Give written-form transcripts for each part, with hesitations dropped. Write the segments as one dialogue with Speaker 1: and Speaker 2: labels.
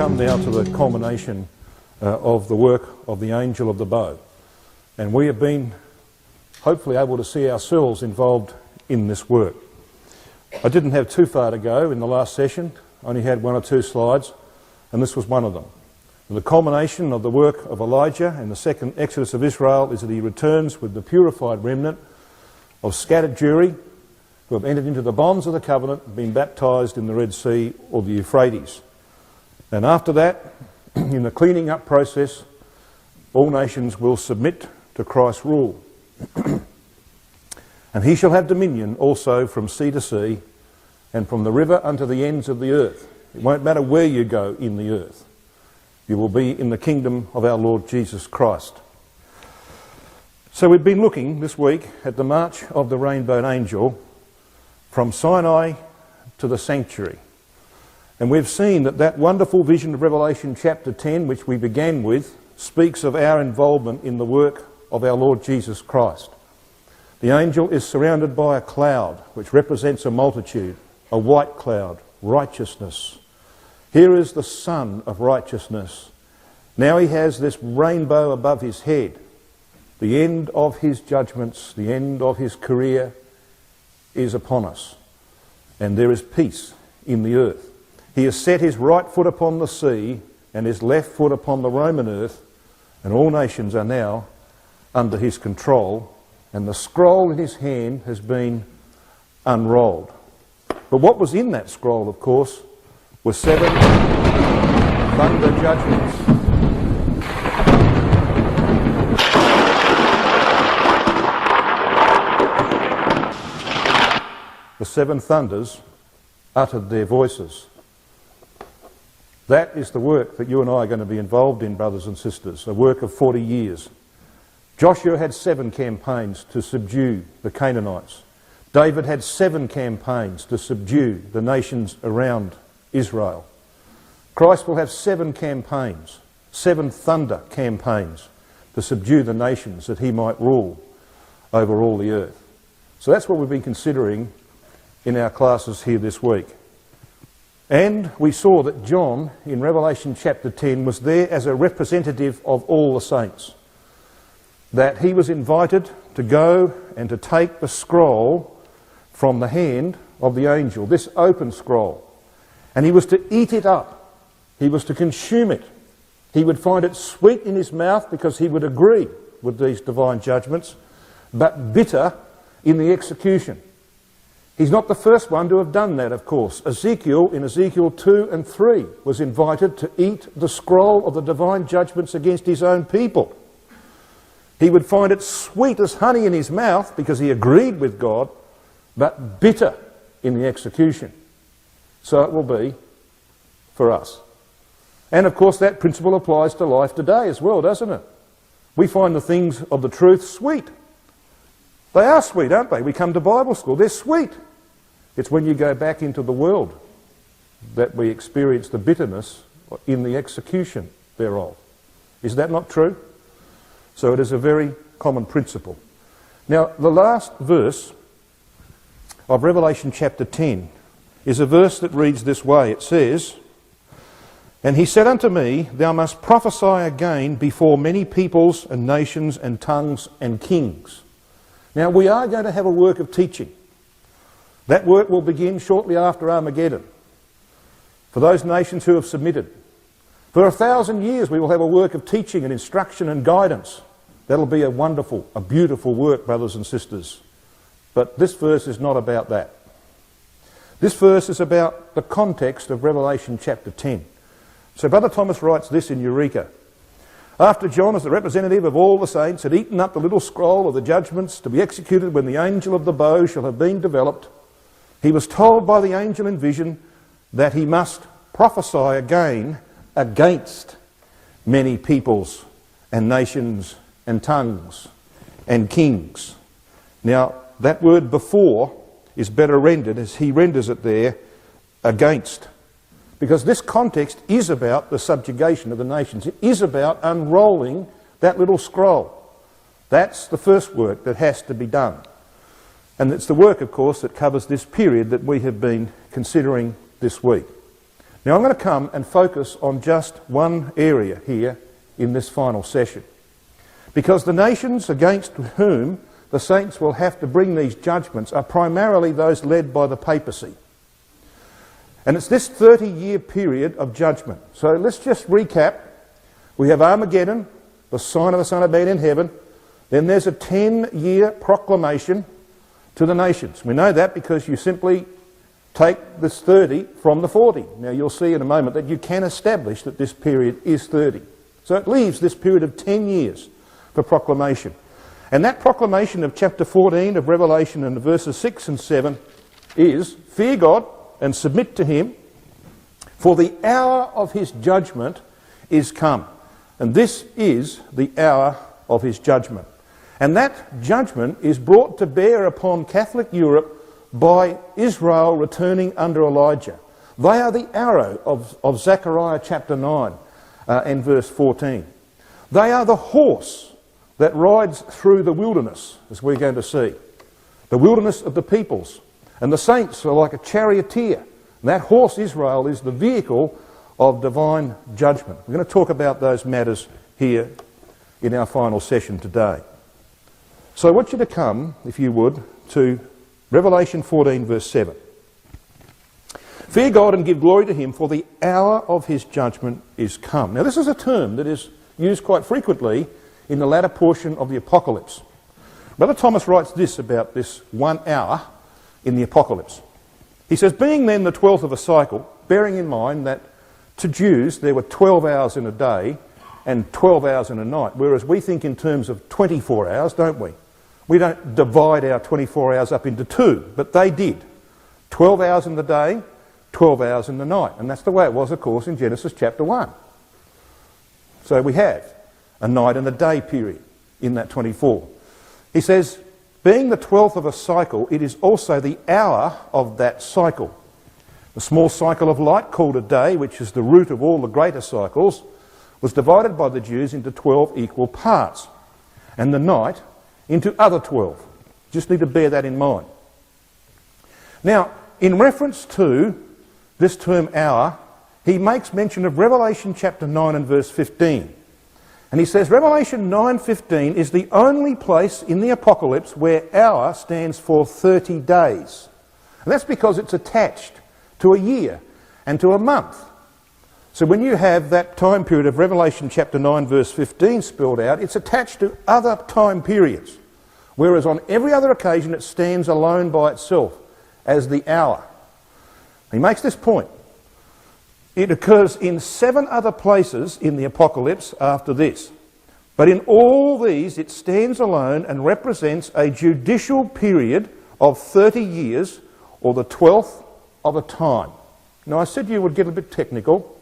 Speaker 1: come now to the culmination of the work of the angel of the bow. And we have been hopefully able to see ourselves involved in this work. I didn't have too far to go in the last session. I only had 1 or 2 slides, and this was one of them. The culmination of the work of Elijah and the second exodus of Israel is that he returns with the purified remnant of scattered Jewry who have entered into the bonds of the covenant and been baptised in the Red Sea or the Euphrates. And after that, in the cleaning up process, all nations will submit to Christ's rule. And he shall have dominion also from sea to sea and from the river unto the ends of the earth. It won't matter where you go in the earth. You will be in the kingdom of our Lord Jesus Christ. So we've been looking this week at the march of the rainbow angel from Sinai to the sanctuary. And we've seen that that wonderful vision of Revelation chapter 10, which we began with, speaks of our involvement in the work of our Lord Jesus Christ. The angel is surrounded by a cloud, which represents a multitude, a white cloud, righteousness. Here is the Son of righteousness. Now he has this rainbow above his head. The end of his judgments, the end of his career is upon us. And there is peace in the earth. He has set his right foot upon the sea and his left foot upon the Roman earth, and all nations are now under his control, and the scroll in his hand has been unrolled. But what was in that scroll, of course, were 7 thunder judgments. The 7 thunders uttered their voices. That is the work that you and I are going to be involved in, brothers and sisters, a work of 40 years. Joshua had 7 campaigns to subdue the Canaanites. David had 7 campaigns to subdue the nations around Israel. Christ will have 7 campaigns, 7 thunder campaigns to subdue the nations that he might rule over all the earth. So that's what we've been considering in our classes here this week. And we saw that John, in Revelation chapter 10, was there as a representative of all the saints. That he was invited to go and to take the scroll from the hand of the angel, this open scroll. And he was to eat it up. He was to consume it. He would find it sweet in his mouth because he would agree with these divine judgments, but bitter in the execution. He's not the first one to have done that, of course. Ezekiel, in Ezekiel 2 and 3, was invited to eat the scroll of the divine judgments against his own people. He would find it sweet as honey in his mouth because he agreed with God, but bitter in the execution. So it will be for us. And of course that principle applies to life today as well, doesn't it? We find the things of the truth sweet. They are sweet, aren't they? We come to Bible school, they're sweet. It's when you go back into the world that we experience the bitterness in the execution thereof. Is that not true? So it is a very common principle. Now, the last verse of Revelation chapter 10 is a verse that reads this way. It says, "And he said unto me, Thou must prophesy again before many peoples and nations and tongues and kings." Now, we are going to have a work of teaching. That work will begin shortly after Armageddon. For those nations who have submitted. For 1,000 years we will have a work of teaching and instruction and guidance. That'll be a wonderful, a beautiful work, brothers and sisters. But this verse is not about that. This verse is about the context of Revelation chapter 10. So Brother Thomas writes this in Eureka. "After John, as the representative of all the saints, had eaten up the little scroll of the judgments to be executed when the angel of the bow shall have been developed, he was told by the angel in vision that he must prophesy again against many peoples and nations and tongues and kings." Now, that word "before" is better rendered, as he renders it there, "against." Because this context is about the subjugation of the nations. It is about unrolling that little scroll. That's the first work that has to be done. And it's the work, of course, that covers this period that we have been considering this week. Now I'm going to come and focus on just one area here in this final session, because the nations against whom the saints will have to bring these judgments are primarily those led by the papacy. And it's this 30-year period of judgment. So let's just recap. We have Armageddon, the sign of the Son of Man in heaven. Then there's a 10-year proclamation to the nations. We know that because you simply take this 30 from the 40. Now you'll see in a moment that you can establish that this period is 30. So it leaves this period of 10 years for proclamation. And that proclamation of chapter 14 of Revelation and verses 6 and 7 is, fear God and submit to him, for the hour of his judgment is come. And this is the hour of his judgment. And that judgment is brought to bear upon Catholic Europe by Israel returning under Elijah. They are the arrow of Zechariah chapter 9 and verse 14. They are the horse that rides through the wilderness, as we're going to see. The wilderness of the peoples. And the saints are like a charioteer. And that horse, Israel, is the vehicle of divine judgment. We're going to talk about those matters here in our final session today. So I want you to come, if you would, to Revelation 14 verse 7. Fear God and give glory to him, for the hour of his judgment is come. Now this is a term that is used quite frequently in the latter portion of the Apocalypse. Brother Thomas writes this about this 1 hour in the Apocalypse. He says, being then the 12th of a cycle, bearing in mind that to Jews there were 12 hours in a day and 12 hours in a night, whereas we think in terms of 24 hours, don't we? We don't divide our 24 hours up into two, but they did. 12 hours in the day, 12 hours in the night. And that's the way it was, of course, in Genesis chapter 1. So we have a night and a day period in that 24. He says, being the 12th of a cycle, it is also the hour of that cycle. The small cycle of light, called a day, which is the root of all the greater cycles, was divided by the Jews into 12 equal parts, and the night into other 12. Just need to bear that in mind. Now, in reference to this term hour, he makes mention of Revelation chapter 9 and verse 15. And he says Revelation 9:15 is the only place in the Apocalypse where hour stands for 30 days. And that's because it's attached to a year and to a month. So when you have that time period of Revelation chapter 9 verse 15 spelled out, it's attached to other time periods. Whereas on every other occasion it stands alone by itself as the hour. He makes this point. It occurs in 7 other places in the Apocalypse after this. But in all these it stands alone and represents a judicial period of 30 years, or the 12th of a time. Now I said you would get a bit technical.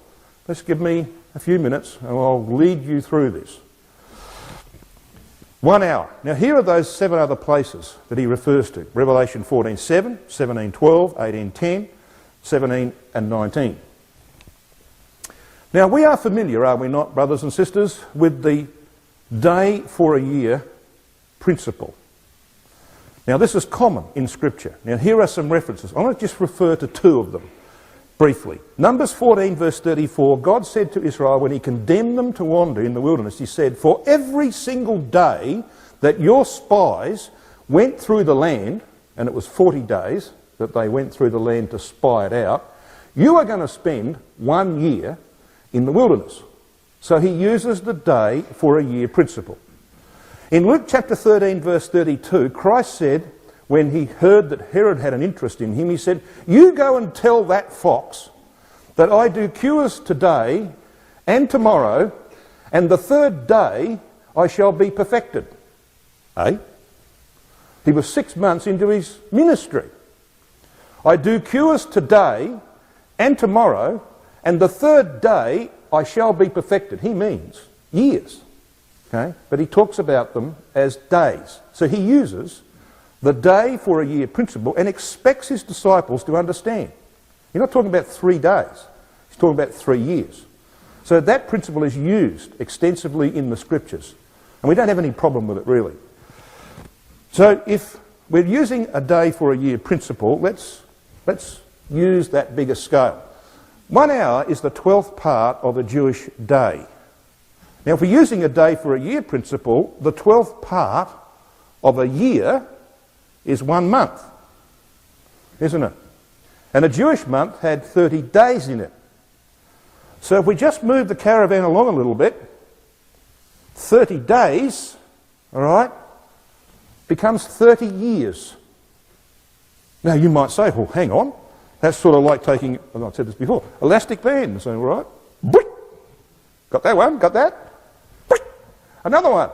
Speaker 1: Just give me a few minutes and I'll lead you through this. 1 hour. Now here are those 7 other places that he refers to. Revelation 14:7, 17:12, 18:10, 17 and 19. Now we are familiar, are we not, brothers and sisters, with the day for a year principle. Now this is common in Scripture. Now here are some references. I want to just refer to 2 of them briefly. Numbers 14 verse 34, God said to Israel when he condemned them to wander in the wilderness, he said, for every single day that your spies went through the land, and it was 40 days that they went through the land to spy it out, you are going to spend 1 year in the wilderness. So he uses the day for a year principle. In Luke chapter 13 verse 32, Christ said, when he heard that Herod had an interest in him, he said, you go and tell that fox that I do cures today and tomorrow, and the 3rd day I shall be perfected. He was 6 months into his ministry. I do cures today and tomorrow, and the 3rd day I shall be perfected. He means years. Okay? But he talks about them as days. So he uses the day for a year principle and expects his disciples to understand. You're not talking about 3 days. He's talking about 3 years. So that principle is used extensively in the Scriptures. And we don't have any problem with it, really. So if we're using a day for a year principle, let's use that bigger scale. 1 hour is the 12th part of a Jewish day. Now, if we're using a day for a year principle, the 12th part of a year is 1 month, isn't it? And a Jewish month had 30 days in it. So if we just move the caravan along a little bit, 30 days, all right, becomes 30 years. Now you might say, well, hang on, that's sort of like taking, I've said this before, elastic bands, all right? Got that one, got that? Another one.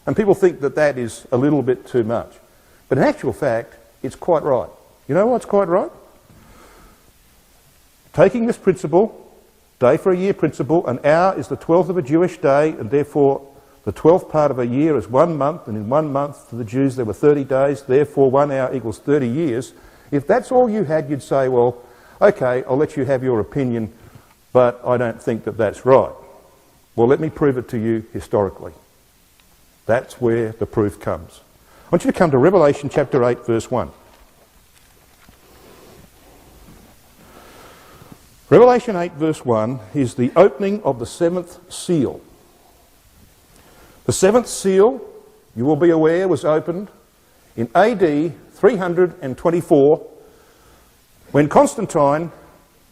Speaker 1: And people think that that is a little bit too much. But in actual fact, it's quite right. You know what's quite right? Taking this principle, day for a year principle, an hour is the 12th of a Jewish day, and therefore the 12th part of a year is 1 month, and in 1 month to the Jews there were 30 days, therefore 1 hour equals 30 years. If that's all you had, you'd say, well, okay, I'll let you have your opinion, but I don't think that that's right. Well, let me prove it to you historically. That's where the proof comes. I want you to come to Revelation chapter 8, verse 1. Revelation 8, verse 1 is the opening of the 7th seal. The 7th seal, you will be aware, was opened in AD 324 when Constantine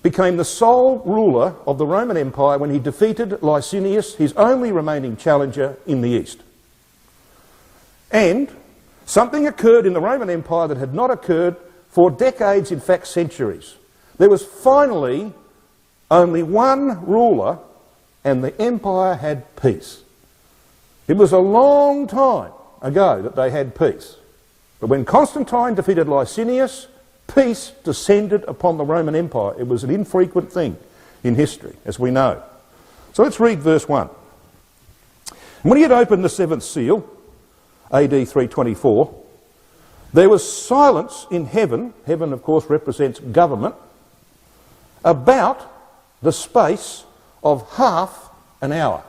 Speaker 1: became the sole ruler of the Roman Empire when he defeated Licinius, his only remaining challenger in the east. And something occurred in the Roman Empire that had not occurred for decades, in fact centuries. There was finally only one ruler and the empire had peace. It was a long time ago that they had peace. But when Constantine defeated Licinius, peace descended upon the Roman Empire. It was an infrequent thing in history, as we know. So let's read verse 1. And when he had opened the 7th seal, AD 324, there was silence in heaven. Heaven, of course, represents government. About the space of half an hour.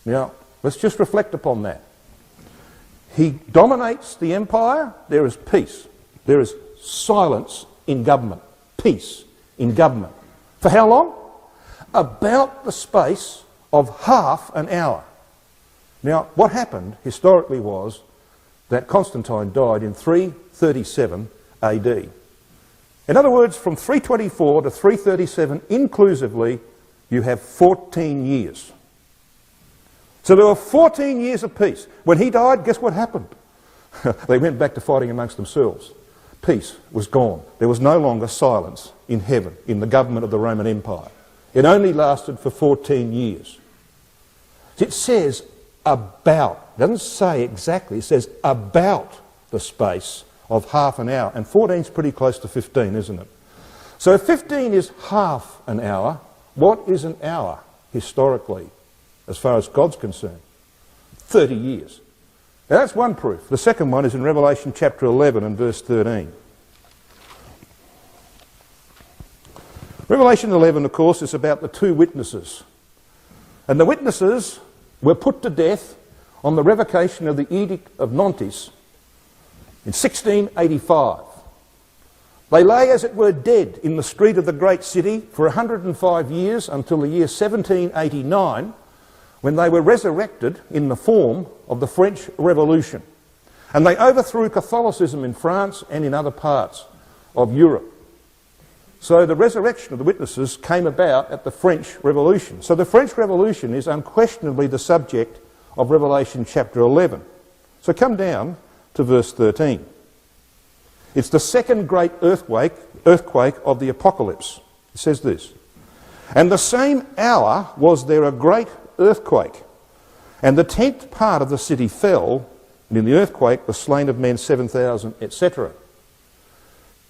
Speaker 1: Now, let's just reflect upon that. He dominates the empire, there is peace. There is silence in government. Peace in government. For how long? About the space of half an hour. Now, what happened historically was that Constantine died in 337 AD. In other words, from 324 to 337 inclusively, you have 14 years. So there were 14 years of peace. When he died, guess what happened? They went back to fighting amongst themselves. Peace was gone. There was no longer silence in heaven, in the government of the Roman Empire. It only lasted for 14 years. It says about, it doesn't say exactly, it says about the space of half an hour. And 14 is pretty close to 15, isn't it? So if 15 is half an hour, what is an hour historically, as far as God's concerned? 30 years. Now that's one proof. The second one is in Revelation chapter 11 and verse 13. Revelation 11, of course, is about the two witnesses. And the witnesses were put to death on the revocation of the Edict of Nantes in 1685. They lay, as it were, dead in the street of the great city for 105 years until the year 1789, when they were resurrected in the form of the French Revolution. And they overthrew Catholicism in France and in other parts of Europe. So the resurrection of the witnesses came about at the French Revolution. So the French Revolution is unquestionably the subject of Revelation chapter 11. So come down to verse 13. It's the second great earthquake of the apocalypse. It says this: "And the same hour was there a great earthquake, and the 10th part of the city fell, and in the earthquake the slain of men 7,000, etc."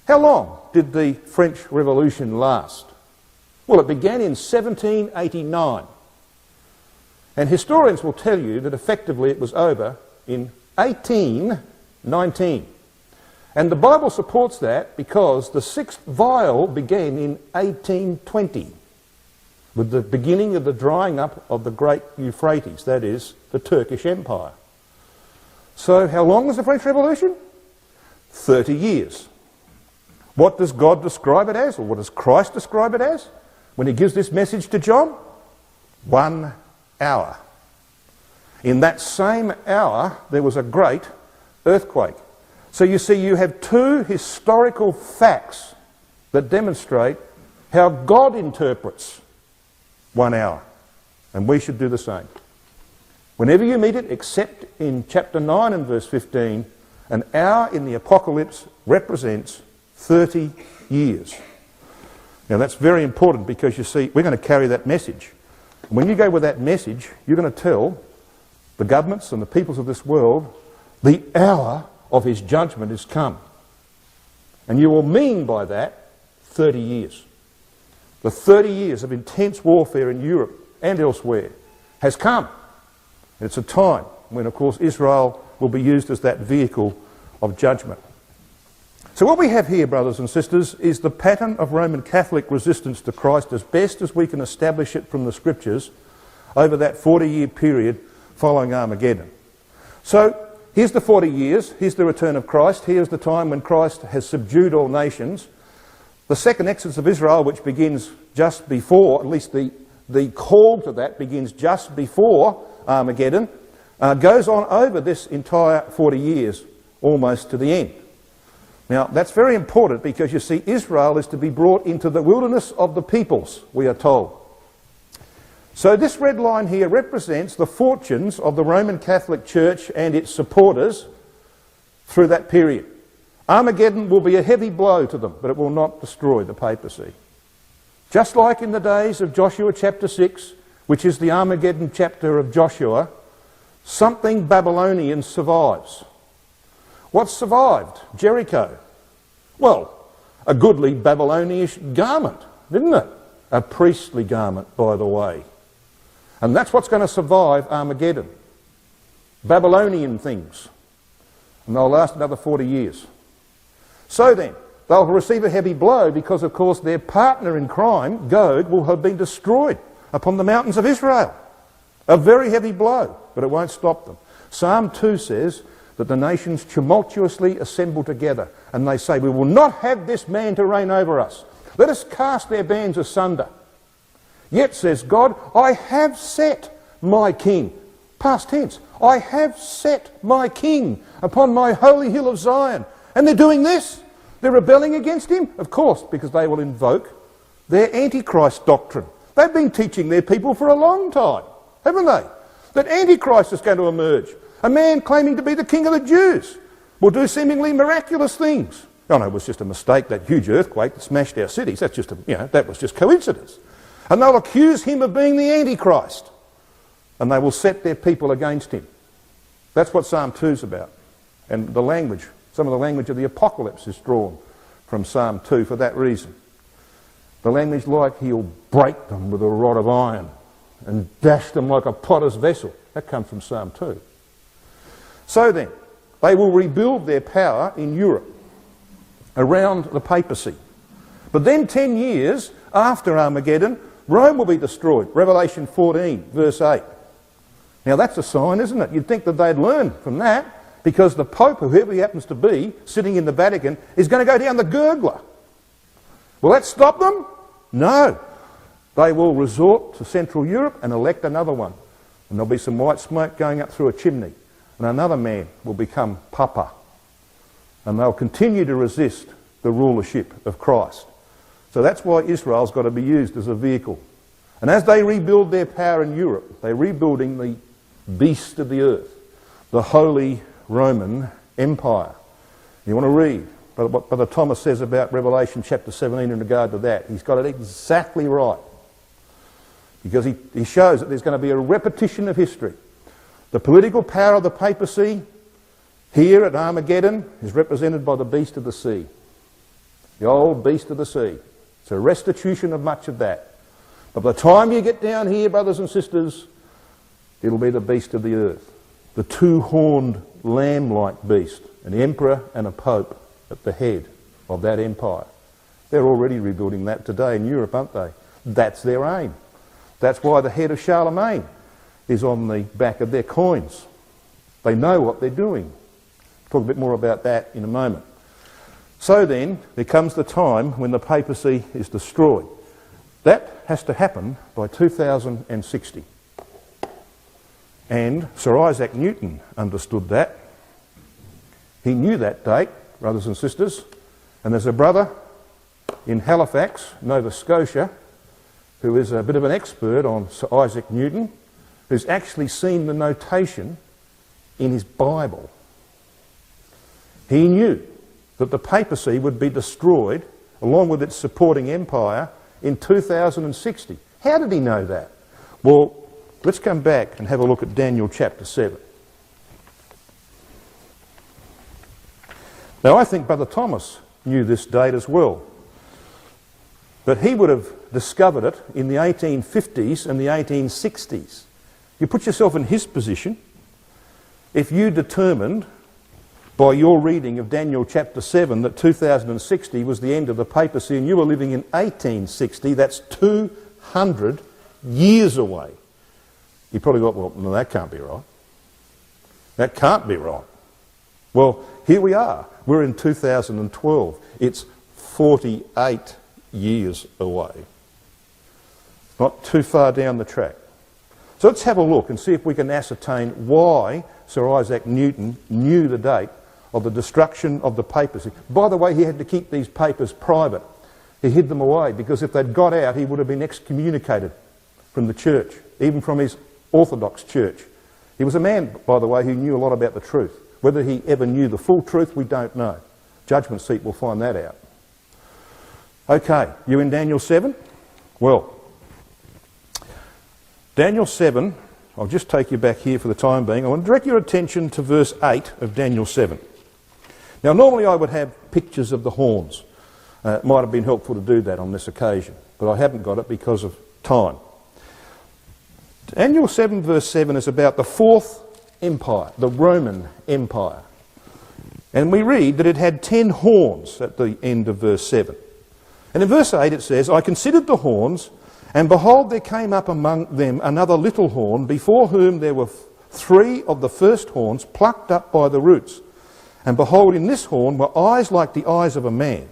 Speaker 1: How long did the French Revolution last? Well, it began in 1789. And historians will tell you that effectively it was over in 1819. And the Bible supports that because the sixth vial began in 1820 with the beginning of the drying up of the great Euphrates, that is, the Turkish Empire. So how long was the French Revolution? 30 years. What does God describe it as, or what does Christ describe it as when he gives this message to John? 1 hour. In that same hour, there was a great earthquake. So you see, you have two historical facts that demonstrate how God interprets 1 hour. And we should do the same. Whenever you meet it, except in chapter 9 and verse 15, an hour in the Apocalypse represents 30 years. Now that's very important, because you see, we're going to carry that message. And when you go with that message, you're going to tell the governments and the peoples of this world, the hour of his judgment is come. And you will mean by that 30 years. The 30 years of intense warfare in Europe and elsewhere has come. It's a time when, of course, Israel will be used as that vehicle of judgment. So what we have here, brothers and sisters, is the pattern of Roman Catholic resistance to Christ as best as we can establish it from the Scriptures over that 40-year period following Armageddon. So here's the 40 years, here's the return of Christ, here's the time when Christ has subdued all nations. The second exodus of Israel, which begins just before, at least the call to that begins just before Armageddon, goes on over this entire 40 years, almost to the end. Now, that's very important, because you see, Israel is to be brought into the wilderness of the peoples, we are told. So this red line here represents the fortunes of the Roman Catholic Church and its supporters through that period. Armageddon will be a heavy blow to them, but it will not destroy the papacy. Just like in the days of Joshua chapter 6, which is the Armageddon chapter of Joshua, something Babylonian survives. What survived? Jericho. Well, a goodly Babylonian garment, didn't it? A priestly garment, by the way. And that's what's going to survive Armageddon. Babylonian things. And they'll last another 40 years. So then, they'll receive a heavy blow because, of course, their partner in crime, Gog, will have been destroyed upon the mountains of Israel. A very heavy blow, but it won't stop them. Psalm 2 says that the nations tumultuously assemble together, and they say, we will not have this man to reign over us. Let us cast their bands asunder. Yet, says God, I have set my king, past tense, I have set my king upon my holy hill of Zion. And they're doing this. They're rebelling against him, of course, because they will invoke their Antichrist doctrine. They've been teaching their people for a long time, haven't they? That Antichrist is going to emerge. A man claiming to be the king of the Jews will do seemingly miraculous things. Oh no, it was just a mistake, that huge earthquake that smashed our cities. That's just that was just coincidence. And they'll accuse him of being the Antichrist. And they will set their people against him. That's what Psalm 2 is about. And the language, some of the language of the Apocalypse is drawn from Psalm 2 for that reason. The language like he'll break them with a rod of iron and dash them like a potter's vessel. That comes from Psalm 2. So then, they will rebuild their power in Europe around the papacy. But then 10 years after Armageddon, Rome will be destroyed. Revelation 14, verse 8. Now that's a sign, isn't it? You'd think that they'd learn from that, because the Pope, whoever he happens to be, sitting in the Vatican, is going to go down the gurgler. Will that stop them? No. They will resort to Central Europe and elect another one. And there'll be some white smoke going up through a chimney. And another man will become Papa. And they'll continue to resist the rulership of Christ. So that's why Israel's got to be used as a vehicle. And as they rebuild their power in Europe, they're rebuilding the beast of the earth, the Holy Roman Empire. You want to read what Brother Thomas says about Revelation chapter 17 in regard to that. He's got it exactly right. Because he shows that there's going to be a repetition of history. The political power of the papacy here at Armageddon is represented by the beast of the sea. The old beast of the sea. It's a restitution of much of that. But by the time you get down here, brothers and sisters, it'll be the beast of the earth. The two-horned lamb-like beast. An emperor and a pope at the head of that empire. They're already rebuilding that today in Europe, aren't they? That's their aim. That's why the head of Charlemagne is on the back of their coins. They know what they're doing. Talk a bit more about that in a moment. So then, there comes the time when the papacy is destroyed. That has to happen by 2060. And Sir Isaac Newton understood that. He knew that date, brothers and sisters. And there's a brother in Halifax, Nova Scotia, who is a bit of an expert on Sir Isaac Newton, who's actually seen the notation in his Bible. He knew that the papacy would be destroyed, along with its supporting empire, in 2060. How did he know that? Well, let's come back and have a look at Daniel chapter 7. Now, I think Brother Thomas knew this date as well, but he would have discovered it in the 1850s and the 1860s. You put yourself in his position. If you determined by your reading of Daniel chapter 7 that 2060 was the end of the papacy and you were living in 1860, that's 200 years away. You probably thought, well, no, that can't be right. That can't be right. Well, here we are. We're in 2012. It's 48 years away. Not too far down the track. So let's have a look and see if we can ascertain why Sir Isaac Newton knew the date of the destruction of the papacy. By the way, he had to keep these papers private. He hid them away because if they'd got out, he would have been excommunicated from the church, even from his Orthodox church. He was a man, by the way, who knew a lot about the truth. Whether he ever knew the full truth, we don't know. Judgment seat will find that out. Okay, you in Daniel 7? Well, Daniel 7, I'll just take you back here for the time being. I want to direct your attention to verse 8 of Daniel 7. Now, normally I would have pictures of the horns. It might have been helpful to do that on this occasion, but I haven't got it because of time. Daniel 7 verse 7 is about the fourth empire, the Roman Empire. And we read that it had 10 horns at the end of verse 7. And in verse 8 it says, I considered the horns, and behold, there came up among them another little horn, before whom there were 3 of the first horns plucked up by the roots. And behold, in this horn were eyes like the eyes of a man,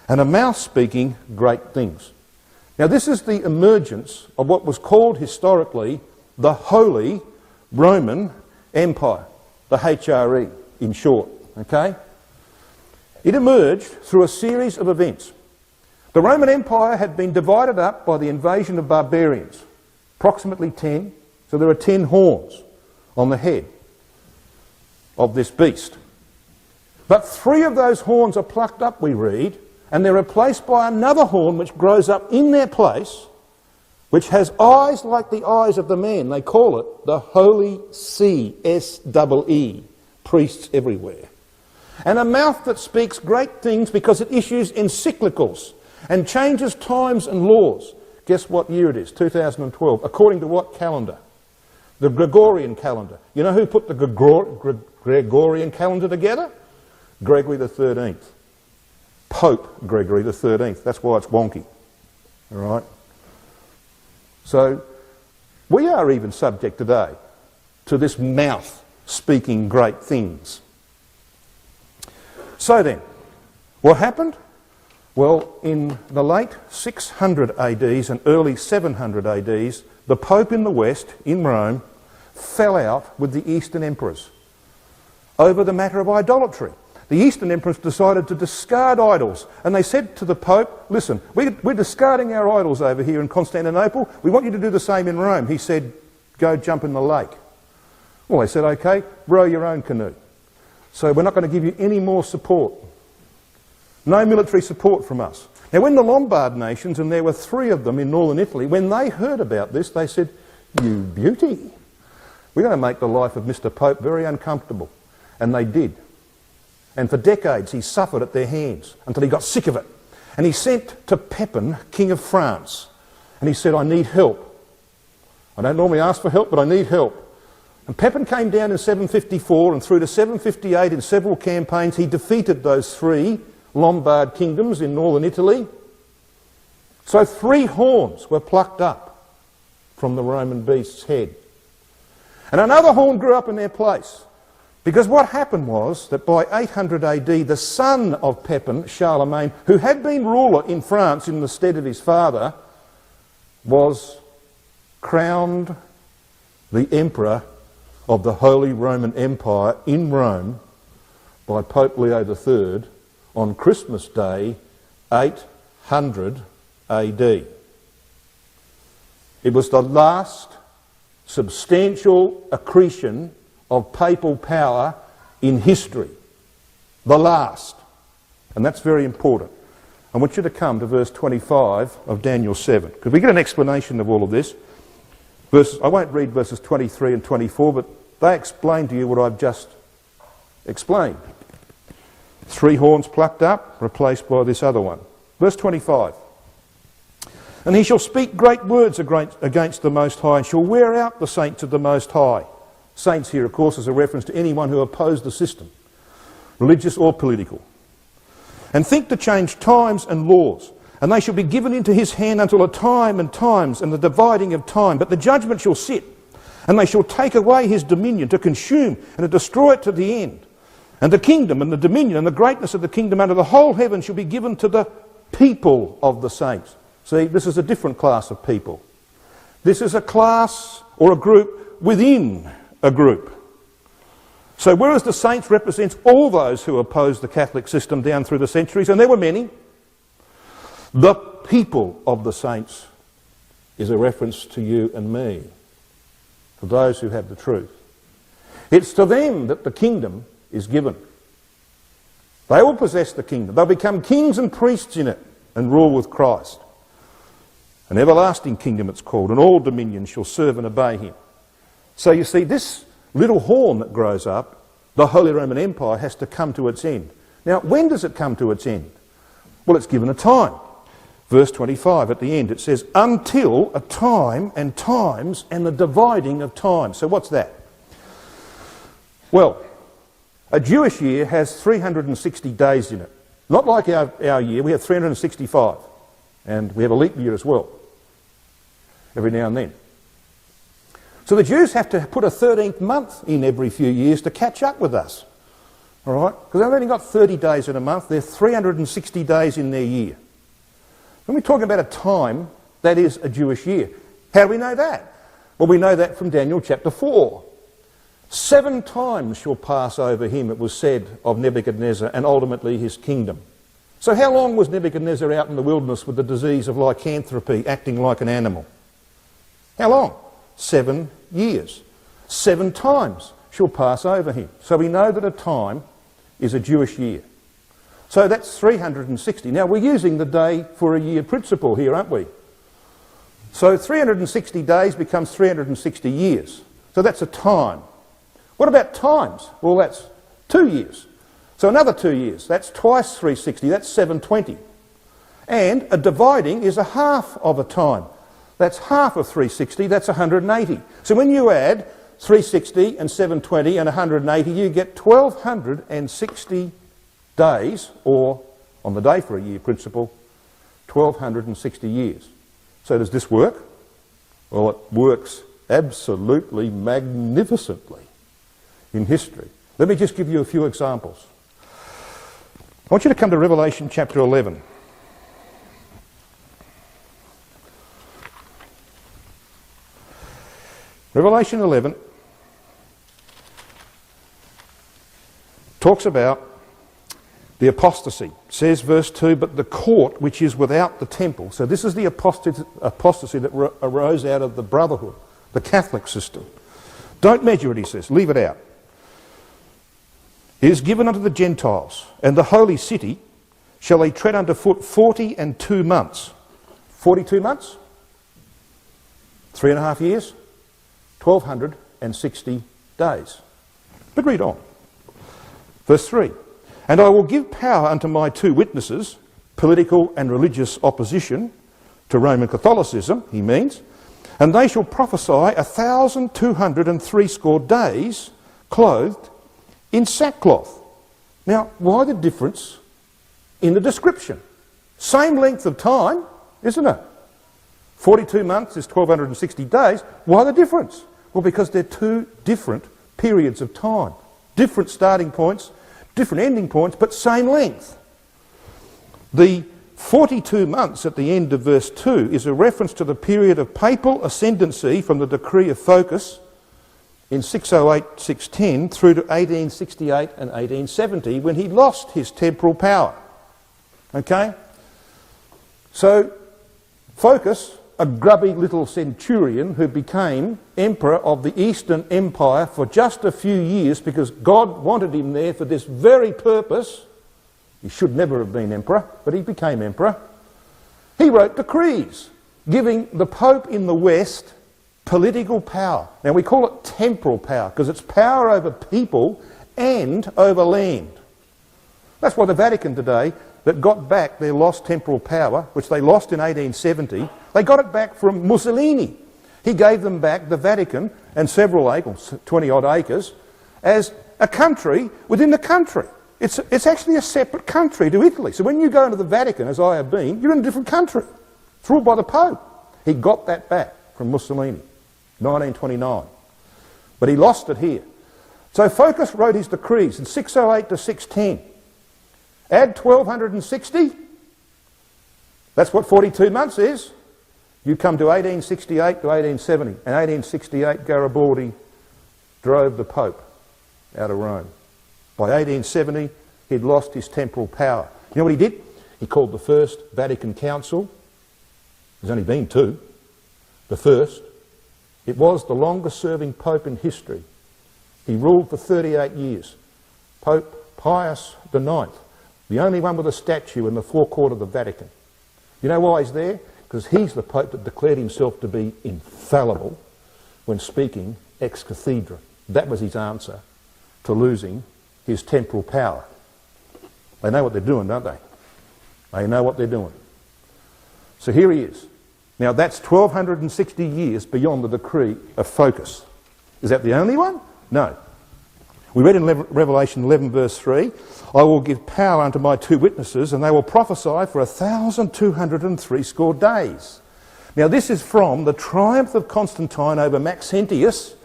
Speaker 1: and a mouth speaking great things. Now this is the emergence of what was called historically the Holy Roman Empire, the HRE in short, okay? It emerged through a series of events. The Roman Empire had been divided up by the invasion of barbarians, approximately 10, so there are 10 horns on the head of this beast. But 3 of those horns are plucked up, we read, and they're replaced by another horn which grows up in their place, which has eyes like the eyes of the man. They call it the Holy See, S-E-E, priests everywhere. And a mouth that speaks great things because it issues encyclicals and changes times and laws. Guess what year it is? 2012. According to what calendar? The Gregorian calendar. You know who put the Gregorian calendar together? Gregory the 13th. Pope Gregory the 13th. That's why it's wonky. All right? So, we are even subject today to this mouth speaking great things. So then, what happened? Well, in the late 600 ADs and early 700 ADs, the Pope in the West, in Rome, fell out with the Eastern emperors over the matter of idolatry. The Eastern emperors decided to discard idols, and they said to the Pope, listen, we're discarding our idols over here in Constantinople. We want you to do the same in Rome. He said, go jump in the lake. Well, they said, okay, row your own canoe. So we're not going to give you any more support. No military support from us. Now, when the Lombard nations, and there were 3 of them in northern Italy, when they heard about this, they said, you beauty, we're going to make the life of Mr. Pope very uncomfortable. And they did. And for decades he suffered at their hands until he got sick of it. And he sent to Pepin, King of France, and he said, I need help. I don't normally ask for help, but I need help. And Pepin came down in 754, and through to 758 in several campaigns he defeated those 3 Lombard kingdoms in northern Italy. So 3 horns were plucked up from the Roman beast's head. And another horn grew up in their place. Because what happened was that by 800 AD, the son of Pepin, Charlemagne, who had been ruler in France in the stead of his father, was crowned the emperor of the Holy Roman Empire in Rome by Pope Leo III on Christmas Day, 800 AD. It was the last substantial accretion of papal power in history. The last. And that's very important. I want you to come to verse 25 of Daniel 7, because we get an explanation of all of this. I won't read verses 23 and 24, but they explain to you what I've just explained. 3 horns plucked up, replaced by this other one. Verse 25. And he shall speak great words against the Most High, and shall wear out the saints of the Most High. Saints here, of course, is a reference to anyone who opposed the system, religious or political. And think to change times and laws, and they shall be given into his hand until a time and times and the dividing of time. But the judgment shall sit, and they shall take away his dominion to consume and to destroy it to the end. And the kingdom and the dominion and the greatness of the kingdom under the whole heaven shall be given to the people of the saints. See, this is a different class of people. This is a class or a group within a group. So whereas the saints represents all those who opposed the Catholic system down through the centuries, and there were many, the people of the saints is a reference to you and me, to those who have the truth. It's to them that the kingdom is given. They will possess the kingdom. They'll become kings and priests in it and rule with Christ. An everlasting kingdom it's called, and all dominions shall serve and obey him. So you see, this little horn that grows up, the Holy Roman Empire, has to come to its end. Now, when does it come to its end? Well, it's given a time. Verse 25 at the end, it says, until a time and times and the dividing of time. So what's that? Well, a Jewish year has 360 days in it. Not like our year, we have 365. And we have a leap year as well, every now and then. So the Jews have to put a 13th month in every few years to catch up with us. All right? Because they've only got 30 days in a month. There are 360 days in their year. When we're talking about a time, that is a Jewish year. How do we know that? Well, we know that from Daniel chapter 4. 7 times shall pass over him, it was said, of Nebuchadnezzar, and ultimately his kingdom. So how long was Nebuchadnezzar out in the wilderness with the disease of lycanthropy, acting like an animal? How long? 7 years. 7 times shall pass over him. So we know that a time is a Jewish year. So that's 360. Now we're using the day for a year principle here, aren't we? So 360 days becomes 360 years. So that's a time. What about times? Well, that's 2 years. So another 2 years. That's twice 360. That's 720. And a dividing is a half of a time. That's half of 360, that's 180. So when you add 360 and 720 and 180, you get 1,260 days, or on the day for a year principle, 1,260 years. So does this work? Well, it works absolutely magnificently in history. Let me just give you a few examples. I want you to come to Revelation chapter 11. Revelation 11 talks about the apostasy. It says, verse 2, but the court which is without the temple. So this is the apostasy that arose out of the brotherhood, the Catholic system. Don't measure it, he says, leave it out. It is given unto the Gentiles, and the holy city shall they tread under foot 42 months. 42 months? 3.5 years? 1,260 days. But read on. Verse 3. And I will give power unto my 2 witnesses, political and religious opposition to Roman Catholicism, he means, and they shall prophesy 1,260 days, clothed in sackcloth. Now, why the difference in the description? Same length of time, isn't it? 42 months is 1,260 days. Why the difference? Well, because they're 2 different periods of time. Different starting points, different ending points, but same length. The 42 months at the end of verse 2 is a reference to the period of papal ascendancy from the decree of Focus in 608-610 through to 1868 and 1870 when he lost his temporal power. Okay? So, Focus, a grubby little centurion who became emperor of the Eastern Empire for just a few years because God wanted him there for this very purpose. He should never have been emperor, but he became emperor. He wrote decrees giving the Pope in the West political power. Now we call it temporal power because it's power over people and over land. That's why the Vatican today, that got back their lost temporal power, which they lost in 1870, they got it back from Mussolini. He gave them back the Vatican and several acres, 20 odd acres, as a country within the country. It's actually a separate country to Italy. So when you go into the Vatican, as I have been, you're in a different country. It's ruled by the Pope. He got that back from Mussolini, 1929. But he lost it here. So Focus wrote his decrees in 608 to 610. Add 1260, that's what 42 months is. You come to 1868 to 1870. In 1868, Garibaldi drove the Pope out of Rome. By 1870, he'd lost his temporal power. You know what he did? He called the First Vatican Council. There's only been two. The first. It was the longest serving Pope in history. He ruled for 38 years. Pope Pius IX. The only one with a statue in the forecourt of the Vatican. You know why he's there? Because he's the Pope that declared himself to be infallible when speaking ex cathedra. That was his answer to losing his temporal power. They know what they're doing, don't they? They know what they're doing. So here he is. Now that's 1260 years beyond the decree of Focus. Is that the only one? No. We read in Revelation 11 verse 3, I will give power unto my two witnesses and they will prophesy for 1,260 days. Now this is from the triumph of Constantine over Maxentius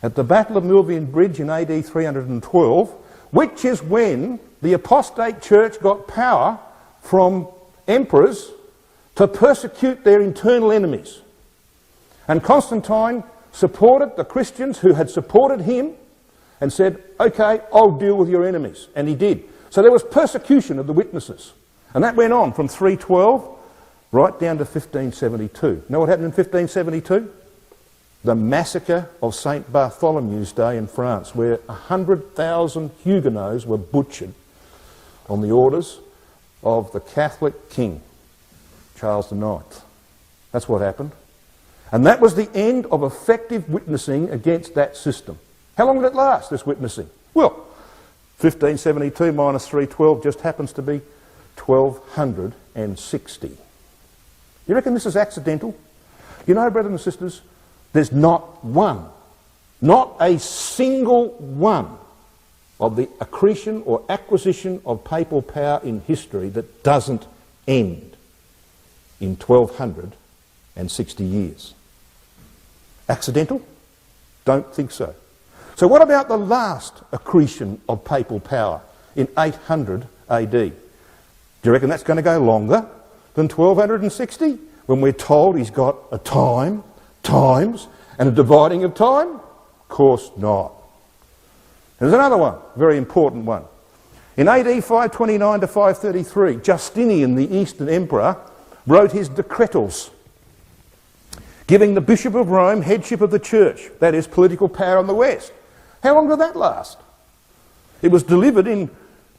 Speaker 1: at the Battle of Milvian Bridge in AD 312, which is when the apostate church got power from emperors to persecute their internal enemies. And Constantine supported the Christians who had supported him and said, okay, I'll deal with your enemies. And he did. So there was persecution of the witnesses. And that went on from 312 right down to 1572. Know what happened in 1572? The massacre of St. Bartholomew's Day in France, where 100,000 Huguenots were butchered on the orders of the Catholic king, Charles IX. That's what happened. And that was the end of effective witnessing against that system. How long did it last, this witnessing? Well, 1572 minus 312 just happens to be 1260. You reckon this is accidental? You know, brothers and sisters, there's not one, not a single one of the accretion or acquisition of papal power in history that doesn't end in 1260 years. Accidental? Don't think so. So what about the last accretion of papal power in 800 AD? Do you reckon that's going to go longer than 1260 when we're told he's got a time, times, and a dividing of time? Of course not. There's another one, very important one. In AD 529 to 533, Justinian, the Eastern Emperor, wrote his decretals, giving the Bishop of Rome headship of the Church, that is, political power in the West. How long did that last? It was delivered in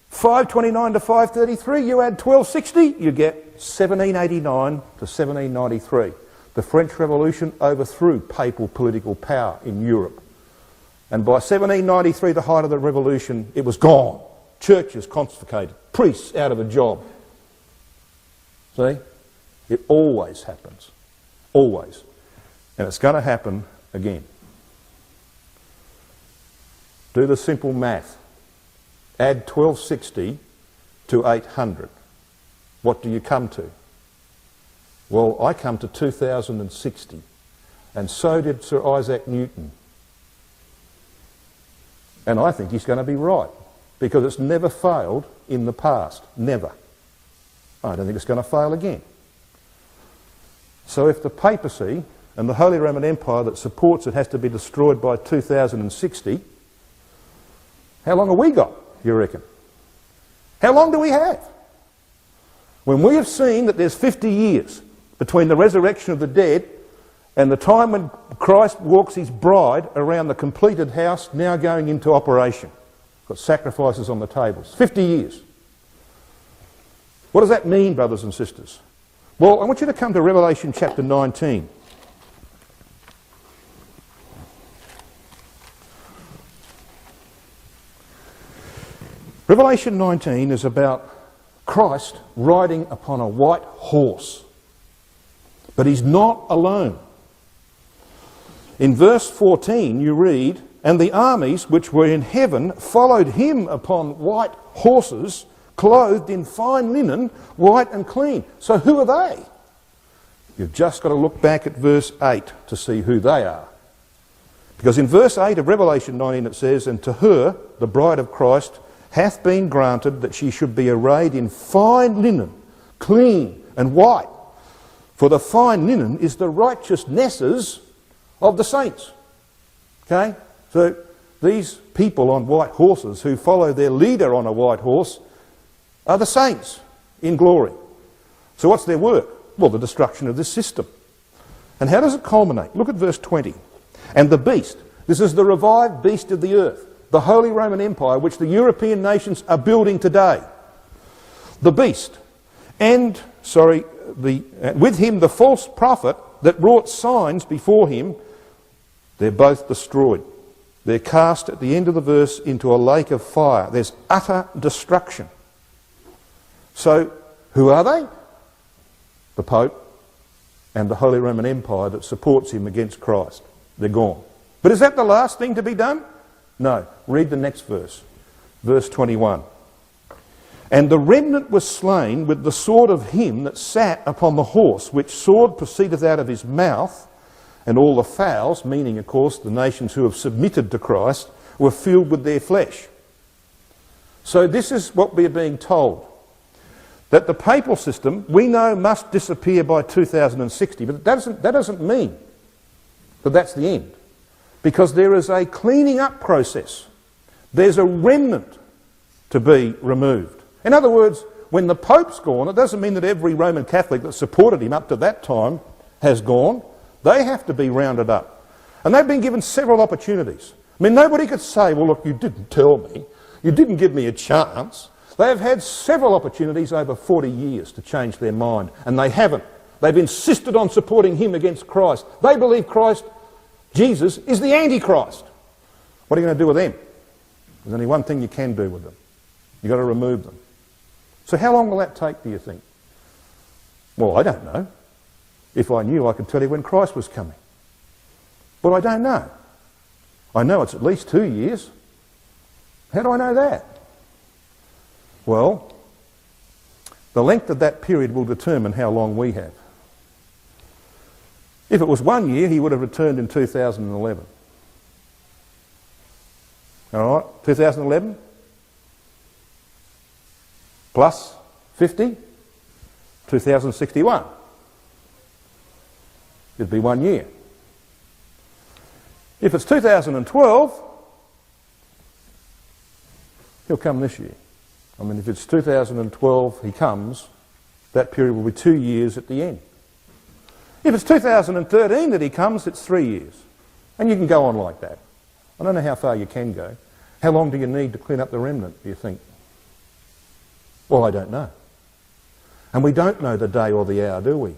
Speaker 1: 529 to 533. You add 1260, you get 1789 to 1793. The French Revolution overthrew papal political power in Europe. And by 1793, the height of the revolution, it was gone. Churches confiscated, priests out of a job. See? It always happens. Always. And it's going to happen again. Do the simple math. Add 1260 to 800. What do you come to? Well, I come to 2060. And so did Sir Isaac Newton. And I think he's going to be right, because it's never failed in the past. Never. I don't think it's going to fail again. So if the papacy and the Holy Roman Empire that supports it has to be destroyed by 2060, how long have we got, you reckon? How long do we have? When we have seen that there's 50 years between the resurrection of the dead and the time when Christ walks his bride around the completed house now going into operation. Got sacrifices on the tables. 50 years. What does that mean, brothers and sisters? Well, I want you to come to Revelation chapter 19. Revelation 19 is about Christ riding upon a white horse. But he's not alone. In verse 14 you read, "And the armies which were in heaven followed him upon white horses, clothed in fine linen, white and clean." So who are they? You've just got to look back at verse 8 to see who they are. Because in verse 8 of Revelation 19 it says, "And to her, the bride of Christ, hath been granted that she should be arrayed in fine linen, clean and white. For the fine linen is the righteousnesses of the saints." Okay? So these people on white horses who follow their leader on a white horse are the saints in glory. So what's their work? Well, the destruction of this system. And how does it culminate? Look at verse 20. "And the beast," this is the revived beast of the earth, the Holy Roman Empire, which the European nations are building today. "The beast, with him the false prophet that wrought signs before him, they're both destroyed." They're cast at the end of the verse into a lake of fire. There's utter destruction. So, who are they? The Pope and the Holy Roman Empire that supports him against Christ. They're gone. But is that the last thing to be done? No. Read the next verse. Verse 21. "And the remnant was slain with the sword of him that sat upon the horse, which sword proceedeth out of his mouth, and all the fowls," meaning, of course, the nations who have submitted to Christ, "were filled with their flesh." So this is what we're being told. That the papal system, we know, must disappear by 2060, but that doesn't mean that that's the end. Because there is a cleaning up process. There's a remnant to be removed. In other words, when the Pope's gone, it doesn't mean that every Roman Catholic that supported him up to that time has gone. They have to be rounded up. And they've been given several opportunities. I mean, nobody could say, "Well, look, you didn't tell me. You didn't give me a chance." They have had several opportunities over 40 years to change their mind, and they haven't. They've insisted on supporting him against Christ. They believe Christ, Jesus, is the Antichrist. What are you going to do with them? There's only one thing you can do with them. You've got to remove them. So how long will that take, do you think? Well, I don't know. If I knew, I could tell you when Christ was coming. But I don't know. I know it's at least 2 years. How do I know that? Well, the length of that period will determine how long we have. If it was 1 year, he would have returned in 2011. All right, 2011 plus 50, 2061. It'd be 1 year. If it's 2012, he'll come this year. I mean, if it's 2012 he comes, that period will be 2 years at the end. If it's 2013 that he comes, it's 3 years. And you can go on like that. I don't know how far you can go. How long do you need to clean up the remnant, do you think? Well, I don't know. And we don't know the day or the hour, do we?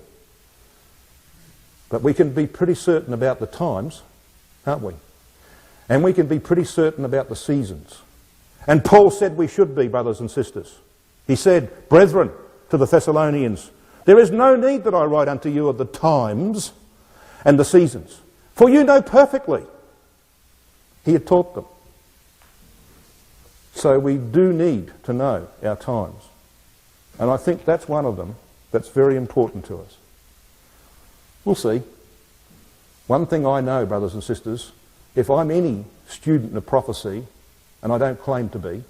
Speaker 1: But we can be pretty certain about the times, can't we? And we can be pretty certain about the seasons. And Paul said we should be, brothers and sisters. He said, "Brethren," to the Thessalonians, "there is no need that I write unto you of the times and the seasons, for you know perfectly." He had taught them. So we do need to know our times. And I think that's one of them that's very important to us. We'll see. One thing I know, brothers and sisters, if I'm any student of prophecy, and I don't claim to be,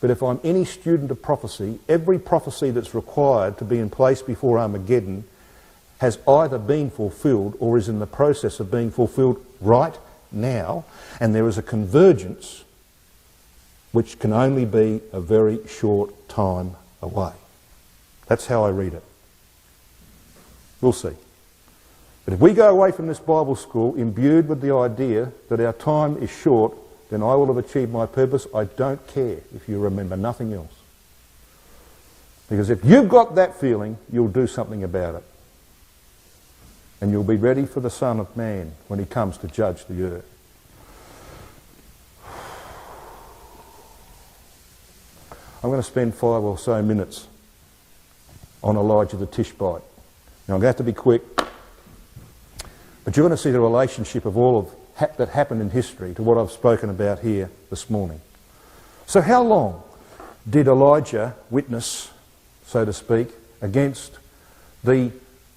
Speaker 1: but if I'm any student of prophecy, every prophecy that's required to be in place before Armageddon has either been fulfilled or is in the process of being fulfilled right now, and there is a convergence which can only be a very short time away. That's how I read it. We'll see. But if we go away from this Bible school imbued with the idea that our time is short, then I will have achieved my purpose. I don't care if you remember nothing else. Because if you've got that feeling, you'll do something about it. And you'll be ready for the Son of Man when he comes to judge the earth. I'm going to spend 5 or so minutes on Elijah the Tishbite. Now I'm going to have to be quick, but you're going to see the relationship of all of that happened in history to what I've spoken about here this morning. So how long did Elijah witness, so to speak, against the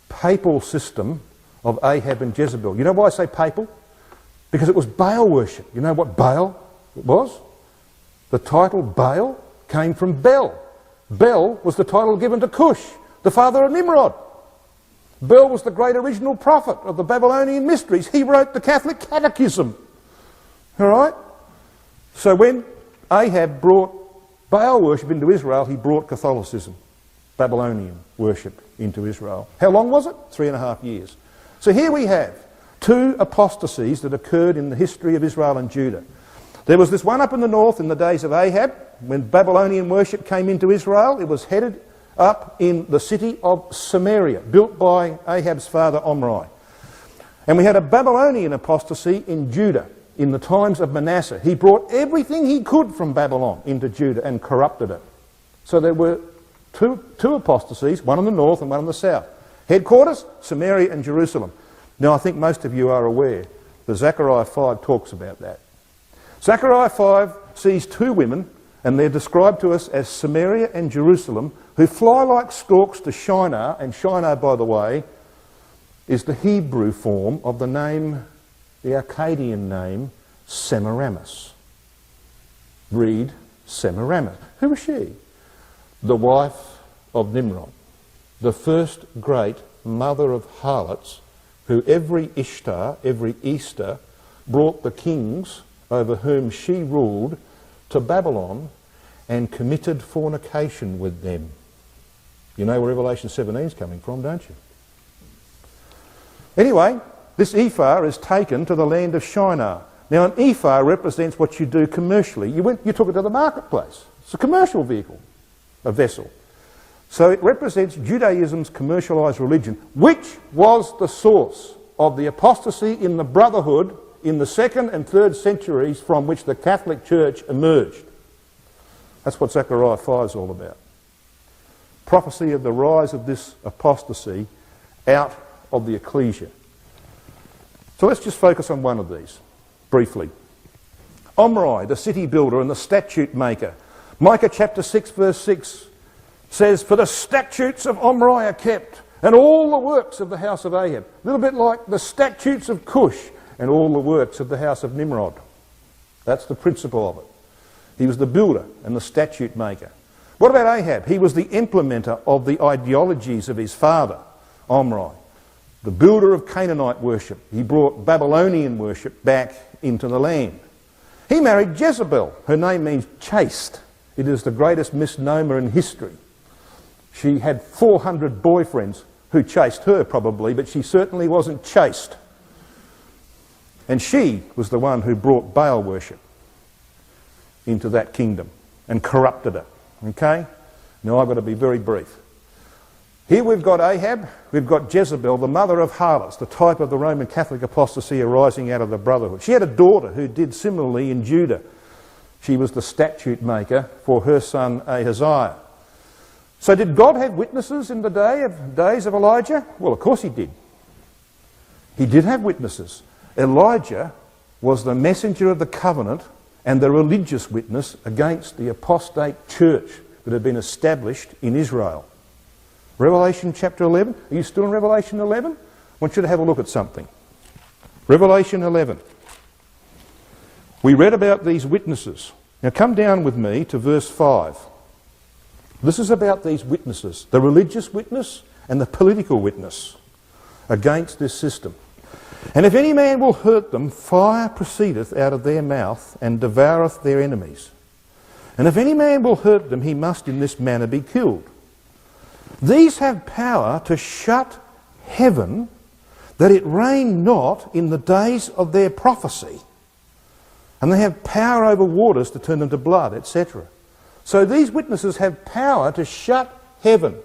Speaker 1: papal system of Ahab and Jezebel? You know why I say papal? Because it was Baal worship. You know what Baal was? The title Baal came from Bel. Bel was the title given to Cush, the father of Nimrod. Bel was the great original prophet of the Babylonian mysteries. He wrote the Catholic Catechism. All right? So when Ahab brought Baal worship into Israel, he brought Catholicism, Babylonian worship, into Israel. How long was it? 3.5 years. So here we have 2 apostasies that occurred in the history of Israel and Judah. There was this one up in the north in the days of Ahab, when Babylonian worship came into Israel. It was headed up in the city of Samaria, built by Ahab's father Omri. And we had a Babylonian apostasy in Judah in the times of Manasseh. He brought everything he could from Babylon into Judah and corrupted it. So there were two apostasies, one in the north and one in the south. Headquarters, Samaria and Jerusalem. Now I think most of you are aware that Zechariah 5 talks about that. Zechariah 5 sees 2 women, and they're described to us as Samaria and Jerusalem, who fly like storks to Shinar, and Shinar, by the way, is the Hebrew form of the name, the Akkadian name, Semiramis. Read Semiramis. Who was she? The wife of Nimrod, the first great mother of harlots, who every Ishtar, every Easter, brought the kings over whom she ruled to Babylon and committed fornication with them. You know where Revelation 17 is coming from, don't you? Anyway, this ephah is taken to the land of Shinar. Now an ephah represents what you do commercially. You took it to the marketplace. It's a commercial vehicle, a vessel. So it represents Judaism's commercialised religion, which was the source of the apostasy in the brotherhood in the 2nd and 3rd centuries from which the Catholic Church emerged. That's what Zechariah 5 is all about. Prophecy of the rise of this apostasy out of the ecclesia. So let's just focus on one of these, briefly. Omri, the city builder and the statute maker. Micah chapter 6 verse 6 says, "For the statutes of Omri are kept, and all the works of the house of Ahab." A little bit like the statutes of Cush and all the works of the house of Nimrod. That's the principle of it. He was the builder and the statute maker. What about Ahab? He was the implementer of the ideologies of his father, Omri, the builder of Canaanite worship. He brought Babylonian worship back into the land. He married Jezebel. Her name means chaste. It is the greatest misnomer in history. She had 400 boyfriends who chased her probably, but she certainly wasn't chaste. And she was the one who brought Baal worship into that kingdom and corrupted it. Okay? Now I've got to be very brief. Here we've got Ahab, we've got Jezebel, the mother of harlots, the type of the Roman Catholic apostasy arising out of the brotherhood. She had a daughter who did similarly in Judah. She was the statute maker for her son Ahaziah. So did God have witnesses in the days of Elijah? Well, of course he did. He did have witnesses. Elijah was the messenger of the covenant and the religious witness against the apostate church that had been established in Israel. Revelation chapter 11. Are you still in Revelation 11? I want you to have a look at something. Revelation 11. We read about these witnesses. Now come down with me to verse 5. This is about these witnesses, the religious witness and the political witness against this system. And if any man will hurt them, fire proceedeth out of their mouth and devoureth their enemies. And if any man will hurt them, he must in this manner be killed. These have power to shut heaven, that it rain not in the days of their prophecy. And they have power over waters to turn them to blood, etc. So these witnesses have power to shut heaven.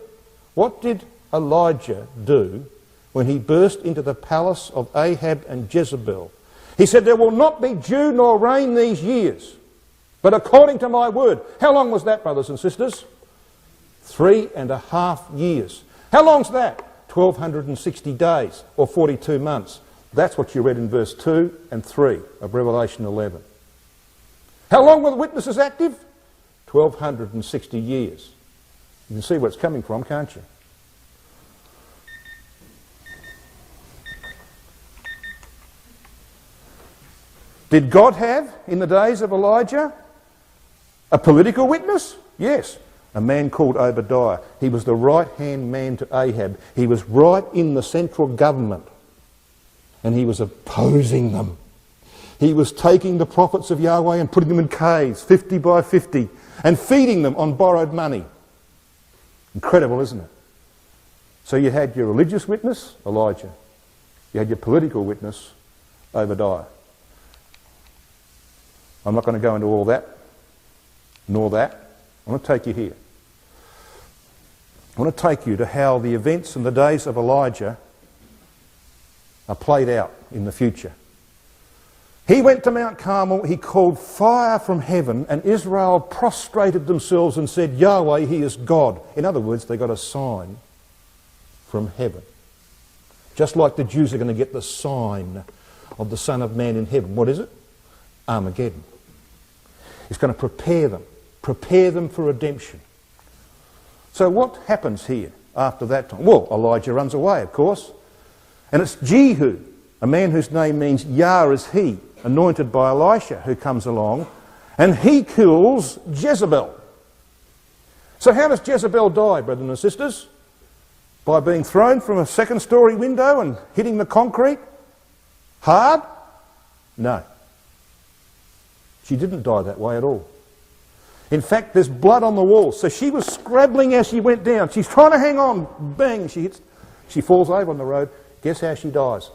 Speaker 1: What did Elijah do when he burst into the palace of Ahab and Jezebel? He said, there will not be dew nor rain these years, but according to my word. How long was that, brothers and sisters? 3.5 years. How long's that? 1,260 days, or 42 months. That's what you read in verse 2 and 3 of Revelation 11. How long were the witnesses active? 1,260 years. You can see where it's coming from, can't you? Did God have, in the days of Elijah, a political witness? Yes. A man called Obadiah. He was the right-hand man to Ahab. He was right in the central government. And he was opposing them. He was taking the prophets of Yahweh and putting them in caves, 50 by 50, and feeding them on borrowed money. Incredible, isn't it? So you had your religious witness, Elijah. You had your political witness, Obadiah. I'm not going to go into all that, nor that. I want to take you here. I want to take you to how the events in the days of Elijah are played out in the future. He went to Mount Carmel, he called fire from heaven, and Israel prostrated themselves and said, Yahweh, he is God. In other words, they got a sign from heaven. Just like the Jews are going to get the sign of the Son of Man in heaven. What is it? Armageddon. It's going to prepare them for redemption. So what happens here after that time? Well, Elijah runs away, of course. And it's Jehu, a man whose name means Yah is he, anointed by Elisha, who comes along, and he kills Jezebel. So how does Jezebel die, brothers and sisters? By being thrown from a second-story window and hitting the concrete? Hard? No. She didn't die that way at all. In fact, there's blood on the walls. So she was scrabbling as she went down. She's trying to hang on. Bang! She falls over on the road. Guess how she dies?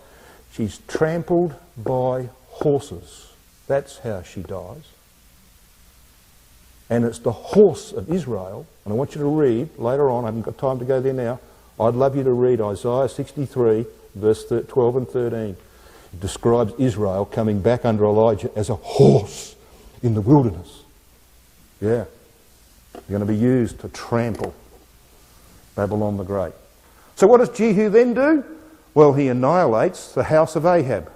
Speaker 1: She's trampled by horses. That's how she dies. And it's the horse of Israel. And I want you to read later on. I haven't got time to go there now. I'd love you to read Isaiah 63, verse 12 and 13. It describes Israel coming back under Elijah as a horse in the wilderness. Yeah. They're going to be used to trample Babylon the Great. So what does Jehu then do? Well, he annihilates the house of Ahab.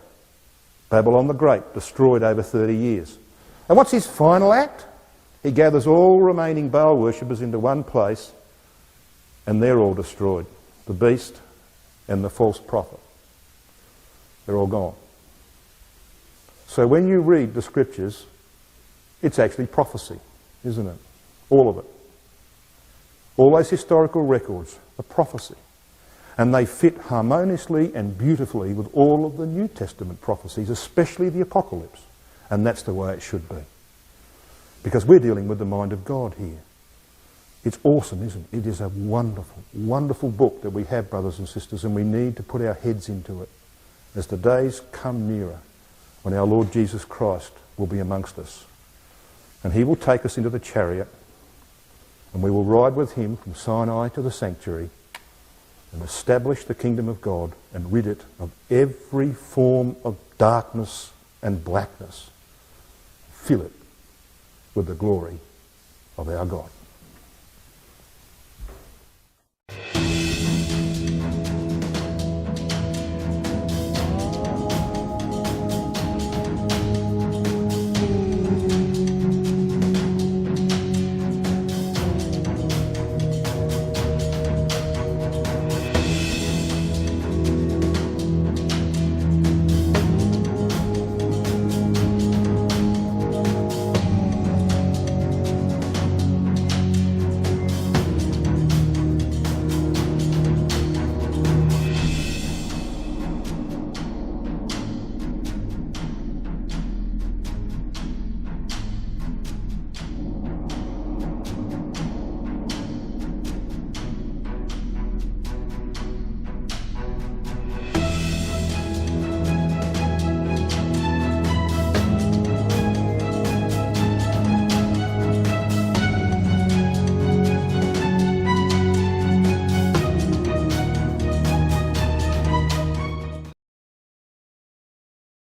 Speaker 1: Babylon the Great, destroyed over 30 years. And what's his final act? He gathers all remaining Baal worshippers into one place, and they're all destroyed. The beast and the false prophet. They're all gone. So when you read the scriptures, it's actually prophecy, isn't it? All of it. All those historical records are prophecy. And they fit harmoniously and beautifully with all of the New Testament prophecies, especially the Apocalypse. And that's the way it should be. Because we're dealing with the mind of God here. It's awesome, isn't it? It is a wonderful, wonderful book that we have, brothers and sisters, and we need to put our heads into it as the days come nearer when our Lord Jesus Christ will be amongst us. And he will take us into the chariot, and we will ride with him from Sinai to the sanctuary and establish the kingdom of God and rid it of every form of darkness and blackness. Fill it with the glory of our God.